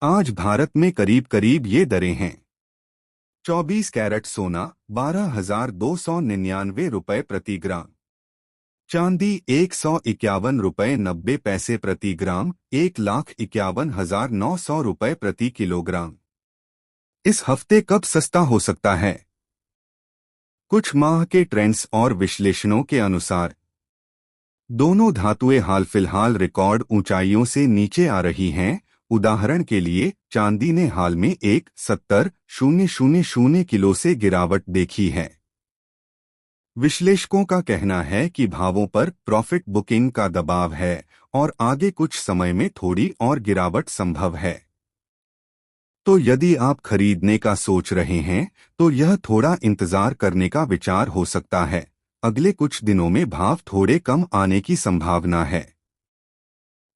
आज भारत में करीब करीब ये दरें हैं। 24 कैरेट सोना 12,299 रुपए प्रति ग्राम। चांदी 151 रुपए 90 पैसे प्रति ग्राम, 1,51,900 रुपए प्रति किलोग्राम। इस हफ्ते कब सस्ता हो सकता है? कुछ माह के ट्रेंड्स और विश्लेषणों के अनुसार दोनों धातुएं हाल फिलहाल रिकॉर्ड ऊंचाइयों से नीचे आ रही हैं। उदाहरण के लिए चांदी ने हाल में 1,70,000 किलो से गिरावट देखी है। विश्लेषकों का कहना है कि भावों पर प्रॉफिट बुकिंग का दबाव है और आगे कुछ समय में थोड़ी और गिरावट संभव है। तो यदि आप खरीदने का सोच रहे हैं तो यह थोड़ा इंतजार करने का विचार हो सकता है। अगले कुछ दिनों में भाव थोड़े कम आने की संभावना है।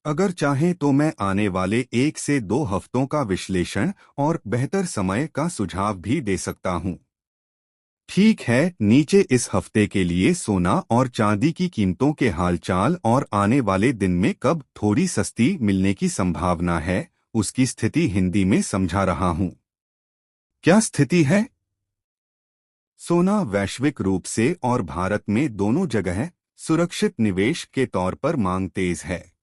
अगर चाहें तो मैं आने वाले 1 से 2 हफ्तों का विश्लेषण और बेहतर समय का सुझाव भी दे सकता हूं। ठीक है, नीचे इस हफ्ते के लिए सोना और चांदी की कीमतों के हालचाल और आने वाले दिन में कब थोड़ी सस्ती मिलने की संभावना है, उसकी स्थिति हिंदी में समझा रहा हूं। क्या स्थिति है? सोना वैश्विक रूप से और भारत में दोनों जगह सुरक्षित निवेश के तौर पर मांग तेज है।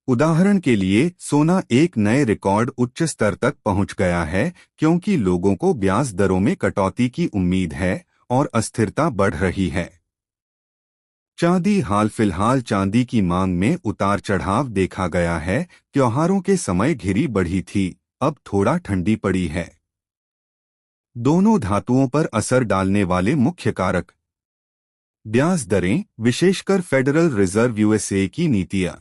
उदाहरण के लिए सोना एक नए रिकॉर्ड उच्च स्तर तक पहुंच गया है क्योंकि लोगों को ब्याज दरों में कटौती की उम्मीद है और अस्थिरता बढ़ रही है। चांदी हाल फिलहाल चांदी की मांग में उतार चढ़ाव देखा गया है। त्योहारों के समय घिरी बढ़ी थी, अब थोड़ा ठंडी पड़ी है। दोनों धातुओं पर असर डालने वाले मुख्य कारक ब्याज दरें, विशेषकर फेडरल रिजर्व यूएसए की नीतियां,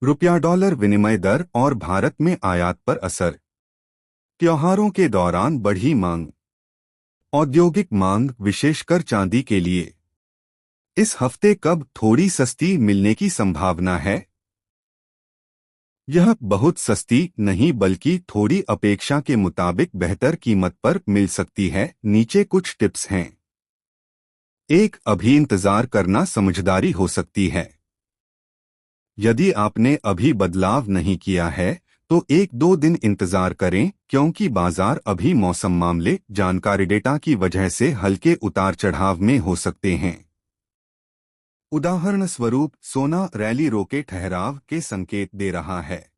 रुपया डॉलर विनिमय दर और भारत में आयात पर असर, त्योहारों के दौरान बढ़ी मांग, औद्योगिक मांग विशेषकर चांदी के लिए। इस हफ्ते कब थोड़ी सस्ती मिलने की संभावना है? यह बहुत सस्ती नहीं बल्कि थोड़ी अपेक्षा के मुताबिक बेहतर कीमत पर मिल सकती है। नीचे कुछ टिप्स हैं। 1. अभी इंतजार करना समझदारी हो सकती है। यदि आपने अभी बदलाव नहीं किया है तो 1-2 दिन इंतजार करें क्योंकि बाजार अभी मौसम मामले जानकारी डेटा की वजह से हल्के उतार चढ़ाव में हो सकते हैं। उदाहरण स्वरूप सोना रैली रोके ठहराव के संकेत दे रहा है।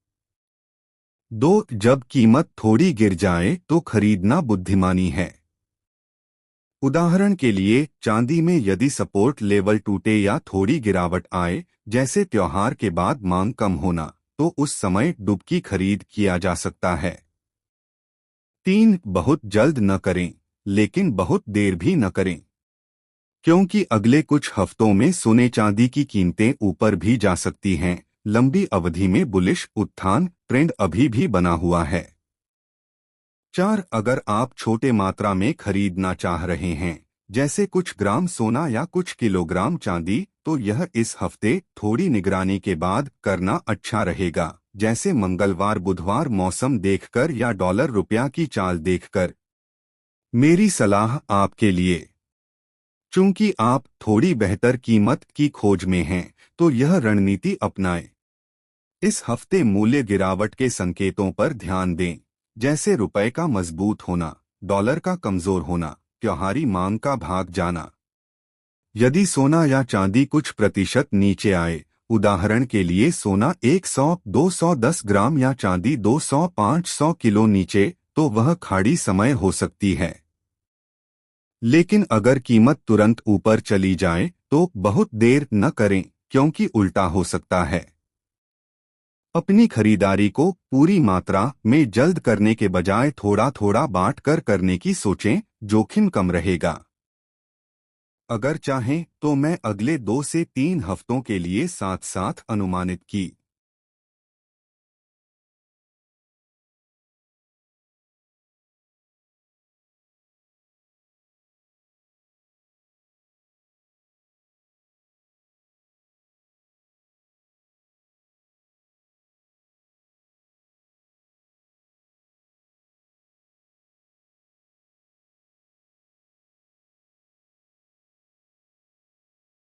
2. जब कीमत थोड़ी गिर जाए तो खरीदना बुद्धिमानी है। उदाहरण के लिए चांदी में यदि सपोर्ट लेवल टूटे या थोड़ी गिरावट आए, जैसे त्योहार के बाद मांग कम होना, तो उस समय डुबकी खरीद किया जा सकता है। 3. बहुत जल्द न करें, लेकिन बहुत देर भी न करें, क्योंकि अगले कुछ हफ्तों में सोने चांदी की कीमतें ऊपर भी जा सकती हैं। लंबी अवधि में बुलिश उत्थान ट्रेंड अभी भी बना हुआ है। 4. अगर आप छोटे मात्रा में खरीदना चाह रहे हैं, जैसे कुछ ग्राम सोना या कुछ किलोग्राम चांदी, तो यह इस हफ्ते थोड़ी निगरानी के बाद करना अच्छा रहेगा, जैसे मंगलवार बुधवार मौसम देखकर या डॉलर रुपया की चाल देखकर। मेरी सलाह आपके लिए, चूंकि आप थोड़ी बेहतर कीमत की खोज में हैं, तो यह रणनीति अपनाएं। इस हफ्ते मूल्य गिरावट के संकेतों पर ध्यान दें, जैसे रुपए का मजबूत होना, डॉलर का कमजोर होना, त्योहारी मांग का भाग जाना। यदि सोना या चांदी कुछ प्रतिशत नीचे आए, उदाहरण के लिए सोना 100-210 ग्राम या चांदी 200-500 किलो नीचे, तो वह खाड़ी समय हो सकती है। लेकिन अगर कीमत तुरंत ऊपर चली जाए तो बहुत देर न करें क्योंकि उल्टा हो सकता है। अपनी खरीदारी को पूरी मात्रा में जल्द करने के बजाय थोड़ा थोड़ा बांट कर करने की सोचें, जोखिम कम रहेगा। अगर चाहें तो मैं अगले 2 से 3 हफ्तों के लिए साथ साथ अनुमानित की